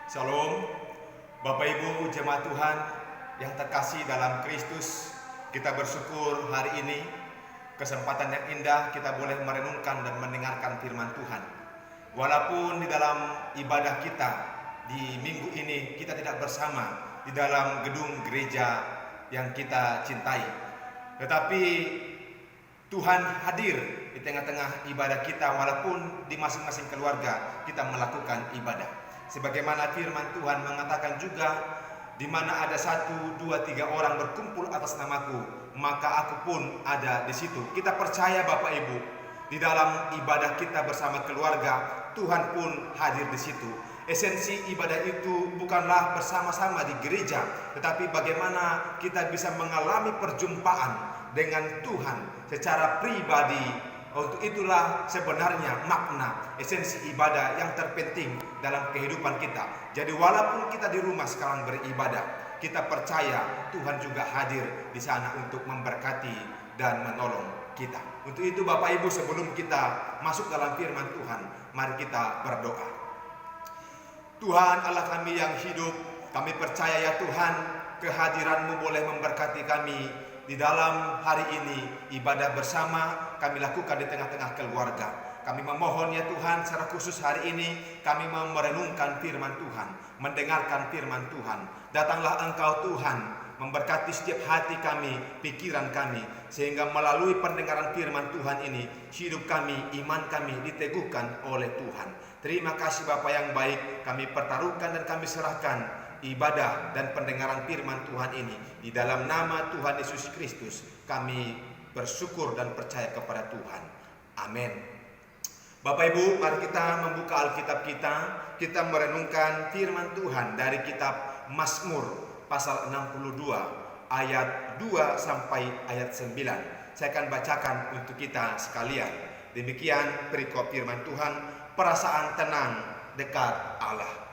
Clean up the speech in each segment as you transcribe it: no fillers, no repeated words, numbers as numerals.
Shalom, Bapak Ibu jemaat Tuhan yang terkasih dalam Kristus. Kita bersyukur hari ini kesempatan yang indah kita boleh merenungkan dan mendengarkan firman Tuhan. Walaupun di dalam ibadah kita di minggu ini kita tidak bersama di dalam gedung gereja yang kita cintai, tetapi Tuhan hadir di tengah-tengah ibadah kita walaupun di masing-masing keluarga kita melakukan ibadah. Sebagaimana firman Tuhan mengatakan juga, di mana ada 1, 2, 3 orang berkumpul atas namaku, maka aku pun ada di situ. Kita percaya Bapak Ibu, di dalam ibadah kita bersama keluarga, Tuhan pun hadir di situ. Esensi ibadah itu bukanlah bersama-sama di gereja, tetapi bagaimana kita bisa mengalami perjumpaan dengan Tuhan secara pribadi. Untuk itulah sebenarnya makna esensi ibadah yang terpenting dalam kehidupan kita. Jadi walaupun kita di rumah sekarang beribadah, kita percaya Tuhan juga hadir di sana untuk memberkati dan menolong kita. Untuk itu Bapak Ibu, sebelum kita masuk dalam firman Tuhan, mari kita berdoa. Tuhan Allah kami yang hidup, kami percaya ya Tuhan, kehadiran-Mu boleh memberkati kami di dalam hari ini. Ibadah bersama kami lakukan di tengah-tengah keluarga. Kami memohon ya Tuhan, secara khusus hari ini kami mau merenungkan firman Tuhan, mendengarkan firman Tuhan. Datanglah Engkau Tuhan, memberkati setiap hati kami, pikiran kami, sehingga melalui pendengaran firman Tuhan ini, hidup kami, iman kami diteguhkan oleh Tuhan. Terima kasih Bapa yang baik, kami pertaruhkan dan kami serahkan ibadah dan pendengaran firman Tuhan ini. Di dalam nama Tuhan Yesus Kristus kami bersyukur dan percaya kepada Tuhan. Amin. Bapak Ibu, mari kita membuka Alkitab kita. Kita merenungkan firman Tuhan dari kitab Mazmur pasal 62 ayat 2 sampai ayat 9. Saya akan bacakan untuk kita sekalian. Demikian perikop firman Tuhan, perasaan tenang dekat Allah.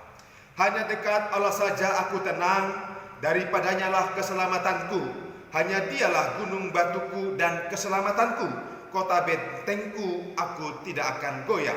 Hanya dekat Allah saja aku tenang, daripadanya lah keselamatanku. Hanya dialah gunung batuku dan keselamatanku, kota bentengku, aku tidak akan goyah.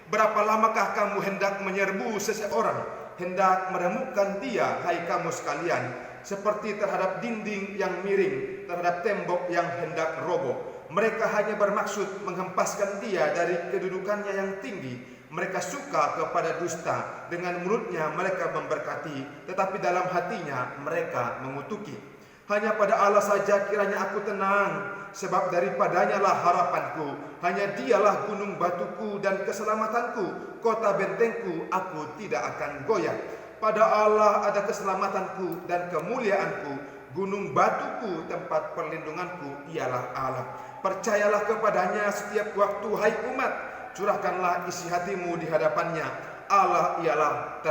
Berapa lamakah kamu hendak menyerbu seseorang, hendak meremukkan dia, hai kamu sekalian, seperti terhadap dinding yang miring, terhadap tembok yang hendak roboh. Mereka hanya bermaksud menghempaskan dia dari kedudukannya yang tinggi. Mereka suka kepada dusta, dengan mulutnya mereka memberkati, tetapi dalam hatinya mereka mengutuki. Hanya pada Allah saja kiranya aku tenang, sebab daripadanya lah harapanku. Hanya dialah gunung batuku dan keselamatanku, kota bentengku, aku tidak akan goyah. Pada Allah ada keselamatanku dan kemuliaanku, gunung batuku, tempat perlindunganku ialah Allah. Percayalah kepadanya setiap waktu, hai umat, curahkanlah isi hatimu di hadapannya. Allah ialah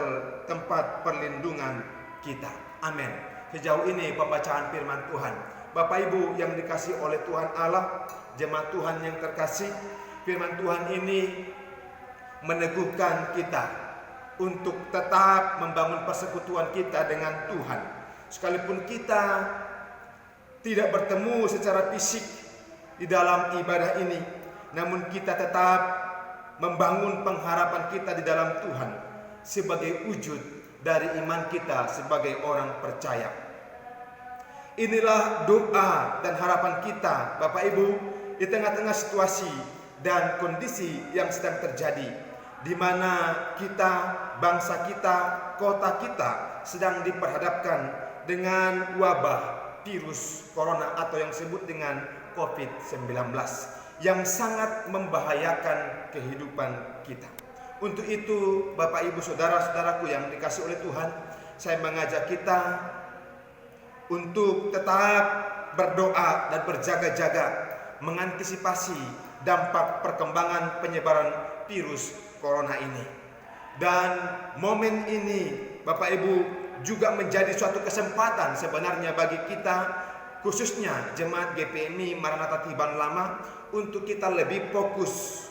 tempat perlindungan kita. Amin. Sejauh ini pembacaan firman Tuhan. Bapak Ibu yang dikasihi oleh Tuhan Allah, jemaat Tuhan yang terkasih, firman Tuhan ini meneguhkan kita untuk tetap membangun persekutuan kita dengan Tuhan. Sekalipun kita tidak bertemu secara fisik di dalam ibadah ini, namun kita tetap membangun pengharapan kita di dalam Tuhan sebagai wujud dari iman kita sebagai orang percaya. Inilah doa dan harapan kita Bapak Ibu di tengah-tengah situasi dan kondisi yang sedang terjadi, di mana kita, bangsa kita, kota kita sedang diperhadapkan dengan wabah virus corona atau yang disebut dengan COVID-19 yang sangat membahayakan kehidupan kita. Untuk itu Bapak Ibu saudara-saudaraku yang dikasihi oleh Tuhan, saya mengajak kita untuk tetap berdoa dan berjaga-jaga mengantisipasi dampak perkembangan penyebaran virus corona ini. Dan momen ini Bapak Ibu juga menjadi suatu kesempatan sebenarnya bagi kita, khususnya jemaat GPMI Maranatha Tiban Lama, untuk kita lebih fokus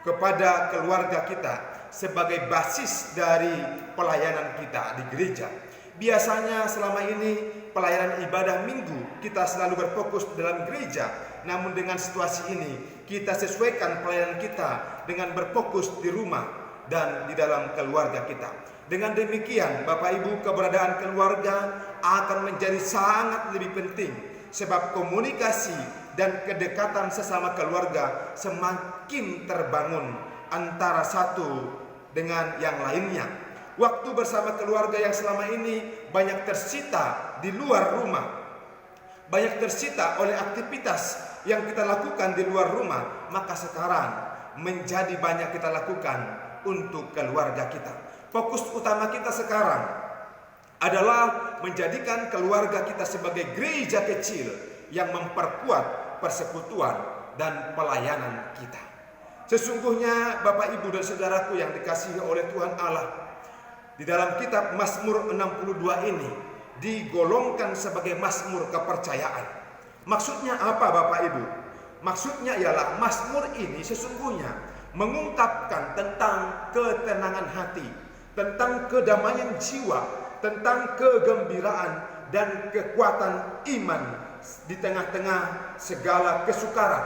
kepada keluarga kita sebagai basis dari pelayanan kita di gereja. Biasanya selama ini pelayanan ibadah minggu kita selalu berfokus dalam gereja, namun dengan situasi ini kita sesuaikan pelayanan kita dengan berfokus di rumah dan di dalam keluarga kita. Dengan demikian, Bapak Ibu, keberadaan keluarga akan menjadi sangat lebih penting, sebab komunikasi dan kedekatan sesama keluarga semakin terbangun antara satu dengan yang lainnya. Waktu bersama keluarga yang selama ini banyak tersita di luar rumah, banyak tersita oleh aktivitas yang kita lakukan di luar rumah, maka sekarang menjadi banyak kita lakukan untuk keluarga kita. Fokus utama kita sekarang adalah menjadikan keluarga kita sebagai gereja kecil yang memperkuat persekutuan dan pelayanan kita. Sesungguhnya Bapak Ibu dan Saudaraku yang dikasihi oleh Tuhan Allah, di dalam kitab Mazmur 62 ini digolongkan sebagai Mazmur kepercayaan. Maksudnya apa Bapak Ibu? Maksudnya ialah Mazmur ini sesungguhnya mengungkapkan tentang ketenangan hati, tentang kedamaian jiwa, tentang kegembiraan dan kekuatan iman di tengah-tengah segala kesukaran,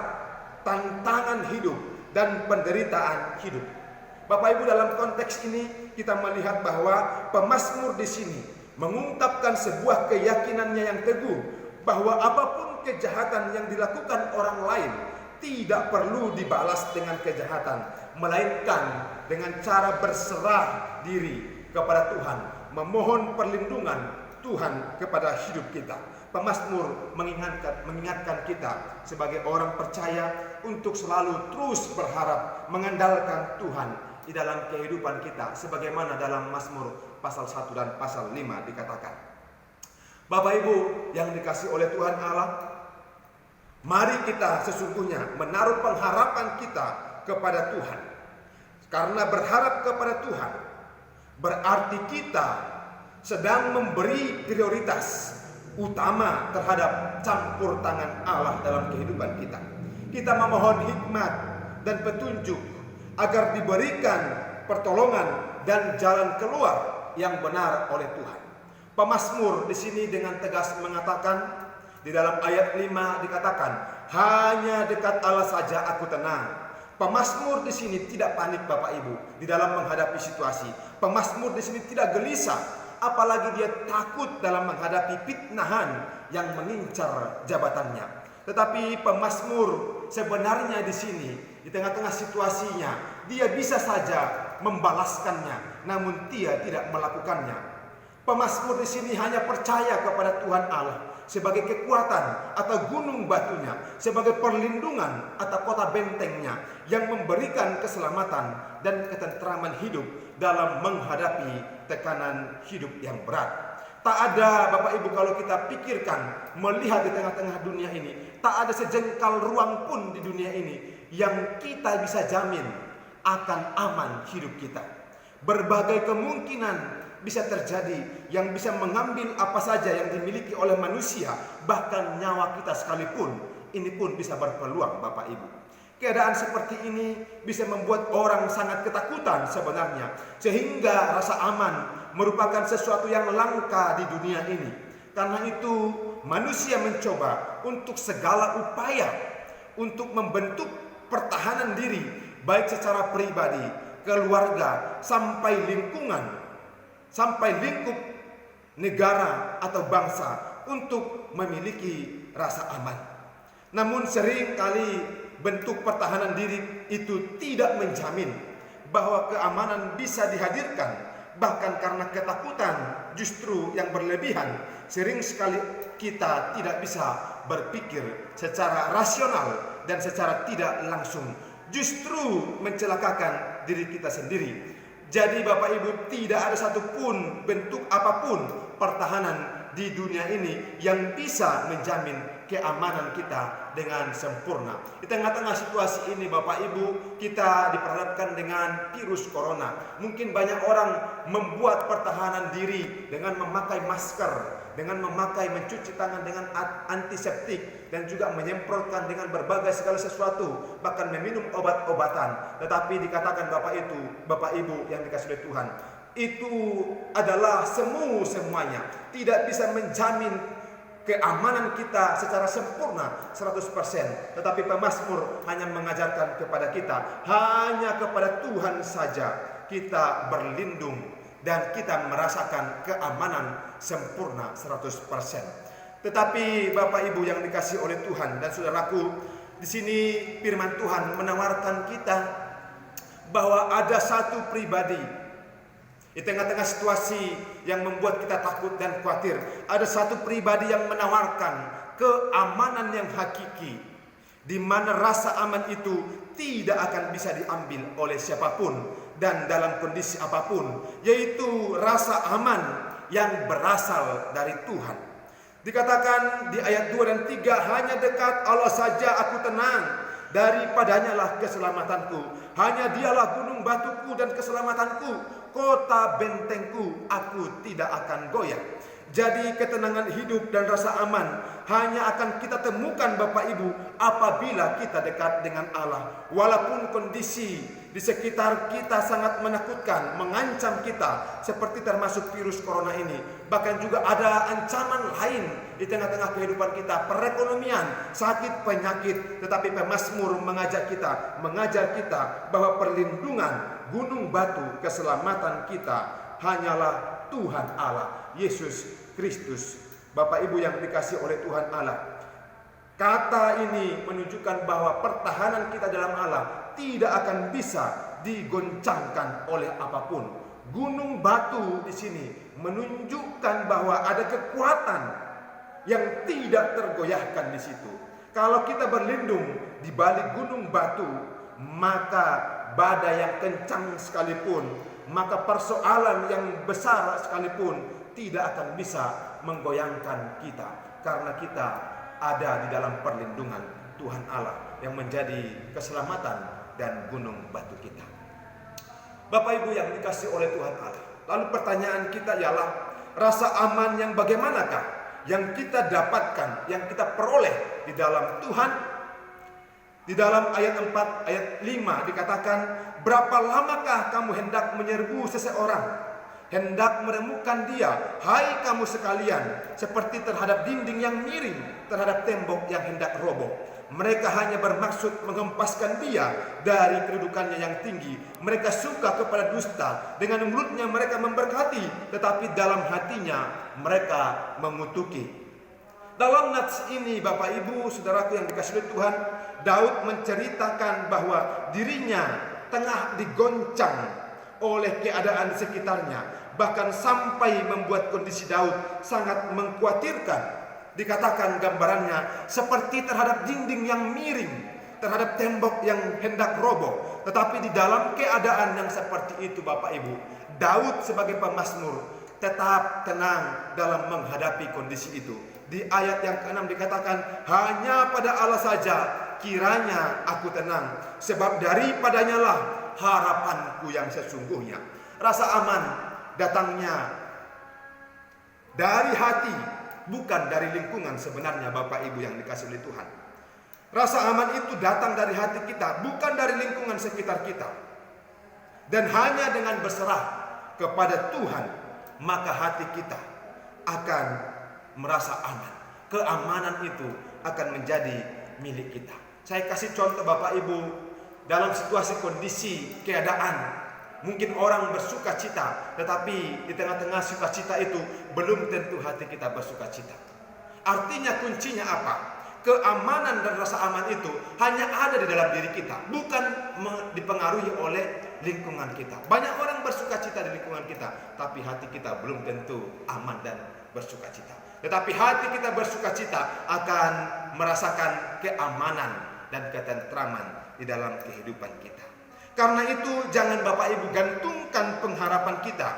tantangan hidup dan penderitaan hidup. Bapak Ibu, dalam konteks ini kita melihat bahwa pemazmur di sini mengungkapkan sebuah keyakinannya yang teguh bahwa apapun kejahatan yang dilakukan orang lain tidak perlu dibalas dengan kejahatan, melainkan dengan cara berserah diri kepada Tuhan, memohon perlindungan Tuhan kepada hidup kita. Pemazmur mengingatkan kita sebagai orang percaya untuk selalu terus berharap mengandalkan Tuhan di dalam kehidupan kita, sebagaimana dalam Mazmur pasal 1 dan pasal 5 dikatakan. Bapak Ibu yang dikasihi oleh Tuhan Allah, mari kita sesungguhnya menaruh pengharapan kita kepada Tuhan. Karena berharap kepada Tuhan berarti kita sedang memberi prioritas utama terhadap campur tangan Allah dalam kehidupan kita. Kita memohon hikmat dan petunjuk agar diberikan pertolongan dan jalan keluar yang benar oleh Tuhan. Pemazmur di sini dengan tegas mengatakan, di dalam ayat 5 dikatakan, hanya dekat Allah saja aku tenang. Pemazmur di sini tidak panik Bapak Ibu di dalam menghadapi situasi. Pemazmur di sini tidak gelisah, apalagi dia takut dalam menghadapi fitnahan yang mengincar jabatannya. Tetapi pemazmur sebenarnya di sini, di tengah-tengah situasinya, dia bisa saja membalaskannya, namun dia tidak melakukannya. Pemazmur di sini hanya percaya kepada Tuhan Allah sebagai kekuatan atau gunung batunya, sebagai perlindungan atau kota bentengnya yang memberikan keselamatan dan ketentraman hidup dalam menghadapi tekanan hidup yang berat. Tak ada Bapak Ibu, kalau kita pikirkan, melihat di tengah-tengah dunia ini, tak ada sejengkal ruang pun di dunia ini yang kita bisa jamin akan aman hidup kita. Berbagai kemungkinan bisa terjadi yang bisa mengambil apa saja yang dimiliki oleh manusia, bahkan nyawa kita sekalipun, ini pun bisa berpeluang Bapak Ibu. Keadaan seperti ini bisa membuat orang sangat ketakutan sebenarnya, sehingga rasa aman merupakan sesuatu yang langka di dunia ini. Karena itu manusia mencoba untuk segala upaya untuk membentuk pertahanan diri, baik secara pribadi, keluarga, sampai lingkungan, sampai lingkup negara atau bangsa, untuk memiliki rasa aman. Namun sering kali bentuk pertahanan diri itu tidak menjamin bahwa keamanan bisa dihadirkan. Bahkan karena ketakutan justru yang berlebihan, sering sekali kita tidak bisa berpikir secara rasional dan secara tidak langsung, justru mencelakakan diri kita sendiri. Jadi Bapak Ibu, tidak ada satupun bentuk apapun pertahanan di dunia ini yang bisa menjamin keamanan kita dengan sempurna. Di tengah-tengah situasi ini Bapak Ibu, kita diperhadapkan dengan virus corona. Mungkin banyak orang membuat pertahanan diri dengan memakai masker, dengan memakai mencuci tangan dengan antiseptik, dan juga menyemprotkan dengan berbagai segala sesuatu, bahkan meminum obat-obatan. Tetapi dikatakan Bapak Ibu yang dikasihi oleh Tuhan, itu adalah semuanya tidak bisa menjamin keamanan kita secara sempurna 100%. Tetapi pemazmur hanya mengajarkan kepada kita, hanya kepada Tuhan saja kita berlindung, dan kita merasakan keamanan sempurna 100%. Tetapi Bapak Ibu yang dikasihi oleh Tuhan dan saudaraku, di sini firman Tuhan menawarkan kita bahwa ada satu pribadi di tengah-tengah situasi yang membuat kita takut dan khawatir. Ada satu pribadi yang menawarkan keamanan yang hakiki, di mana rasa aman itu tidak akan bisa diambil oleh siapapun dan dalam kondisi apapun, yaitu rasa aman yang berasal dari Tuhan. Dikatakan di ayat 2 dan 3, hanya dekat Allah saja aku tenang, daripadanya lah keselamatanku. Hanya dialah gunung batuku dan keselamatanku, kota bentengku, aku tidak akan goyah. Jadi ketenangan hidup dan rasa aman hanya akan kita temukan Bapak Ibu apabila kita dekat dengan Allah. Walaupun kondisi di sekitar kita sangat menakutkan, mengancam kita, seperti termasuk virus corona ini. Bahkan juga ada ancaman lain di tengah-tengah kehidupan kita, perekonomian, sakit, penyakit. Tetapi pemazmur mengajar kita bahwa perlindungan, gunung batu, keselamatan kita hanyalah Tuhan Allah, Yesus Kristus. Bapak Ibu yang dikasihi oleh Tuhan Allah, kata ini menunjukkan bahwa pertahanan kita dalam Allah tidak akan bisa digoncangkan oleh apapun. Gunung batu di sini menunjukkan bahwa ada kekuatan yang tidak tergoyahkan di situ. Kalau kita berlindung di balik gunung batu, maka badai yang kencang sekalipun, maka persoalan yang besar sekalipun tidak akan bisa menggoyangkan kita, karena kita ada di dalam perlindungan Tuhan Allah yang menjadi keselamatan dan gunung batu kita. Bapak Ibu yang dikasihi oleh Tuhan Allah, lalu pertanyaan kita ialah, rasa aman yang bagaimanakah yang kita dapatkan, yang kita peroleh di dalam Tuhan? Di dalam ayat 4, ayat 5 dikatakan, berapa lamakah kamu hendak menyerbu seseorang, hendak menemukan dia, hai kamu sekalian, seperti terhadap dinding yang miring, terhadap tembok yang hendak roboh. Mereka hanya bermaksud mengempaskan dia dari kedudukannya yang tinggi. Mereka suka kepada dusta, dengan mulutnya mereka memberkati, tetapi dalam hatinya mereka mengutuki. Dalam nats ini Bapak Ibu saudaraku yang dikasihi oleh Tuhan, Daud menceritakan bahwa dirinya tengah digoncang oleh keadaan di sekitarnya, bahkan sampai membuat kondisi Daud sangat mengkhawatirkan. Dikatakan gambarannya seperti terhadap dinding yang miring, terhadap tembok yang hendak roboh. Tetapi di dalam keadaan yang seperti itu Bapak Ibu, Daud sebagai pemazmur tetap tenang dalam menghadapi kondisi itu. Di ayat yang ke-6 dikatakan, hanya pada Allah saja kiranya aku tenang, sebab daripadanya lah harapanku yang sesungguhnya. Rasa aman datangnya dari hati, bukan dari lingkungan sebenarnya Bapak Ibu yang dikasihi oleh Tuhan. Rasa aman itu datang dari hati kita, bukan dari lingkungan sekitar kita. Dan hanya dengan berserah kepada Tuhan, maka hati kita akan merasa aman. Keamanan itu akan menjadi milik kita. Saya kasih contoh Bapak Ibu, dalam situasi kondisi keadaan, mungkin orang bersuka cita, tetapi di tengah-tengah sukacita itu belum tentu hati kita bersuka cita. Artinya kuncinya apa? Keamanan dan rasa aman itu hanya ada di dalam diri kita, bukan dipengaruhi oleh lingkungan kita. Banyak orang bersuka cita di lingkungan kita, tapi hati kita belum tentu aman dan bersuka cita. Tetapi hati kita bersuka cita akan merasakan keamanan dan ketentraman di dalam kehidupan kita. Karena itu jangan Bapak Ibu gantungkan pengharapan kita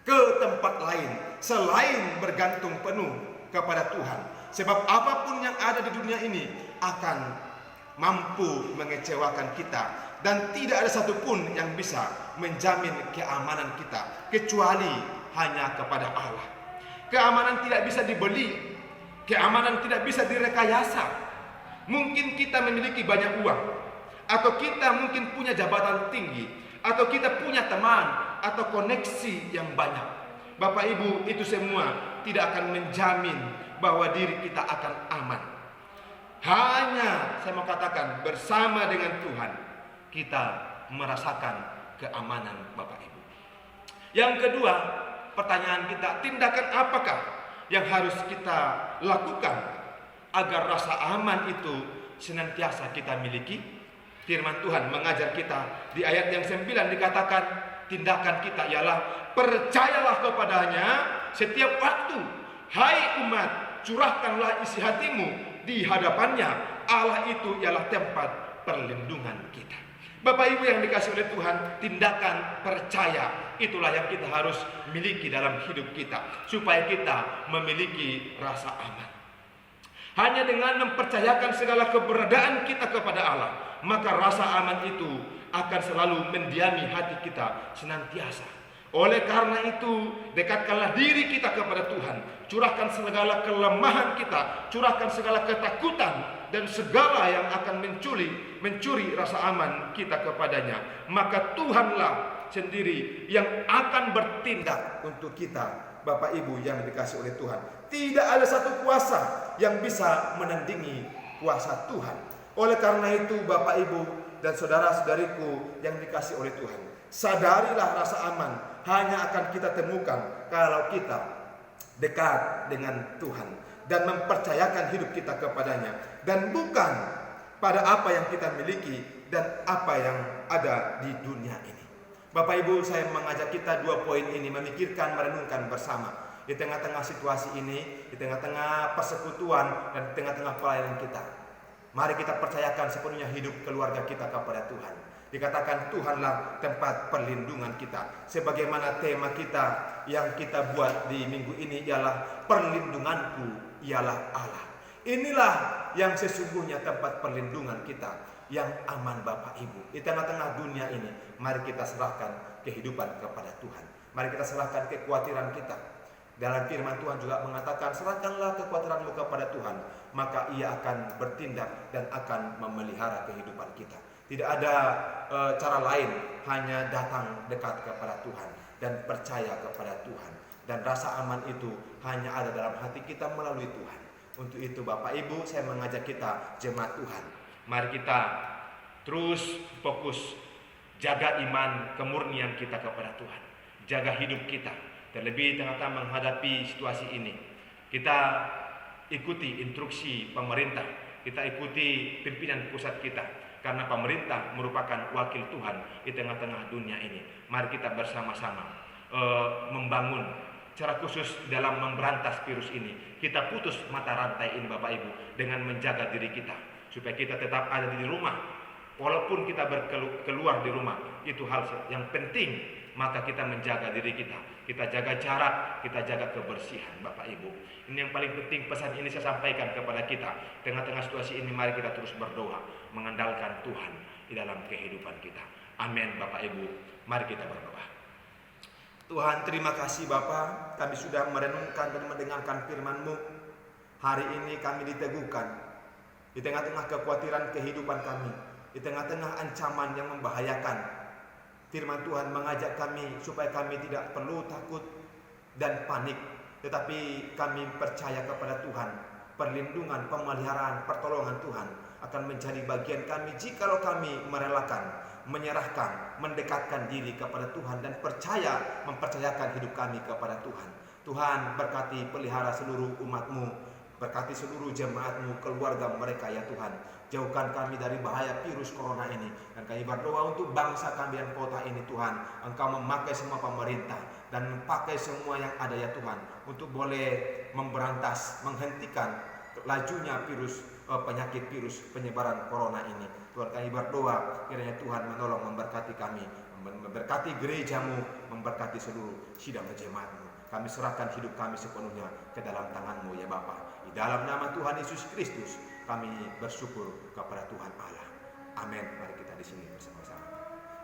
ke tempat lain selain bergantung penuh kepada Tuhan. Sebab apapun yang ada di dunia ini akan mampu mengecewakan kita, dan tidak ada satupun yang bisa menjamin keamanan kita kecuali hanya kepada Allah. Keamanan tidak bisa dibeli, keamanan tidak bisa direkayasa. Mungkin kita memiliki banyak uang, atau kita mungkin punya jabatan tinggi, atau kita punya teman atau koneksi yang banyak. Bapak Ibu, itu semua tidak akan menjamin bahwa diri kita akan aman. Hanya saya mau katakan, bersama dengan Tuhan kita merasakan keamanan Bapak Ibu. Yang kedua, pertanyaan kita, tindakan apakah yang harus kita lakukan agar rasa aman itu senantiasa kita miliki? Firman Tuhan mengajar kita di ayat yang 9 dikatakan, tindakan kita ialah percayalah kepadanya setiap waktu. Hai umat, curahkanlah isi hatimu di hadapannya. Allah itu ialah tempat perlindungan kita. Bapak Ibu yang dikasihi oleh Tuhan, tindakan percaya itulah yang kita harus miliki dalam hidup kita supaya kita memiliki rasa aman. Hanya dengan mempercayakan segala keberadaan kita kepada Allah, maka rasa aman itu akan selalu mendiami hati kita senantiasa. Oleh karena itu, dekatkanlah diri kita kepada Tuhan. Curahkan segala kelemahan kita, curahkan segala ketakutan dan segala yang akan mencuri rasa aman kita kepadanya. Maka Tuhanlah sendiri yang akan bertindak untuk kita. Bapak Ibu yang dikasihi oleh Tuhan, tidak ada satu kuasa yang bisa menandingi kuasa Tuhan. Oleh karena itu, Bapak Ibu dan saudara-saudariku yang dikasihi oleh Tuhan, sadarilah rasa aman hanya akan kita temukan kalau kita dekat dengan Tuhan dan mempercayakan hidup kita kepadanya, dan bukan pada apa yang kita miliki dan apa yang ada di dunia ini. Bapak Ibu, saya mengajak kita 2 poin ini memikirkan, merenungkan bersama di tengah-tengah situasi ini, di tengah-tengah persekutuan dan di tengah-tengah pelayanan kita. Mari kita percayakan sepenuhnya hidup keluarga kita kepada Tuhan. Dikatakan Tuhanlah tempat perlindungan kita. Sebagaimana tema kita yang kita buat di minggu ini ialah perlindunganku ialah Allah. Inilah yang sesungguhnya tempat perlindungan kita yang aman Bapak Ibu. Di tengah-tengah dunia ini, mari kita serahkan kehidupan kepada Tuhan. Mari kita serahkan kekhawatiran kita. Dalam firman Tuhan juga mengatakan, serahkanlah kekhawatiranmu kepada Tuhan, maka Ia akan bertindak dan akan memelihara kehidupan kita. Tidak ada cara lain, hanya datang dekat kepada Tuhan dan percaya kepada Tuhan. Dan rasa aman itu hanya ada dalam hati kita melalui Tuhan. Untuk itu Bapak Ibu, saya mengajak kita jemaat Tuhan, mari kita terus fokus jaga iman kemurnian kita kepada Tuhan, jaga hidup kita. Terlebih tengah-tengah menghadapi situasi ini, kita ikuti instruksi pemerintah, kita ikuti pimpinan pusat kita, karena pemerintah merupakan wakil Tuhan di tengah-tengah dunia ini. Mari kita bersama-sama membangun cara khusus dalam memberantas virus ini. Kita putus mata rantai ini Bapak Ibu dengan menjaga diri kita, supaya kita tetap ada di rumah. Walaupun kita keluar di rumah, itu hal yang penting. Maka kita menjaga diri kita, kita jaga jarak, kita jaga kebersihan Bapak Ibu. Ini yang paling penting, pesan ini saya sampaikan kepada kita. Tengah-tengah situasi ini mari kita terus berdoa, mengandalkan Tuhan di dalam kehidupan kita. Amin Bapak Ibu, mari kita berdoa. Tuhan, terima kasih Bapa, kami sudah merenungkan dan mendengarkan firman-Mu. Hari ini kami diteguhkan di tengah-tengah kekhawatiran kehidupan kami, di tengah-tengah ancaman yang membahayakan. Firman Tuhan mengajak kami supaya kami tidak perlu takut dan panik, tetapi kami percaya kepada Tuhan. Perlindungan, pemeliharaan, pertolongan Tuhan akan menjadi bagian kami jikalau kami merelakan, menyerahkan, mendekatkan diri kepada Tuhan dan mempercayakan hidup kami kepada Tuhan. Tuhan berkati pelihara seluruh umat-Mu, berkati seluruh jemaat-Mu, keluarga mereka ya Tuhan. Jauhkan kami dari bahaya virus corona ini. Dan kami berdoa untuk bangsa kami dan kota ini Tuhan. Engkau memakai semua pemerintah dan memakai semua yang ada ya Tuhan, untuk boleh memberantas, menghentikan lajunya penyakit virus penyebaran corona ini. Tuhan, kami berdoa kiranya Tuhan menolong, memberkati kami, memberkati gereja-Mu, memberkati seluruh sidang jemaat-Mu. Kami serahkan hidup kami sepenuhnya ke dalam tangan-Mu ya Bapa. Di dalam nama Tuhan Yesus Kristus kami bersyukur kepada Tuhan Allah. Amin. Mari kita di sini bersama-sama.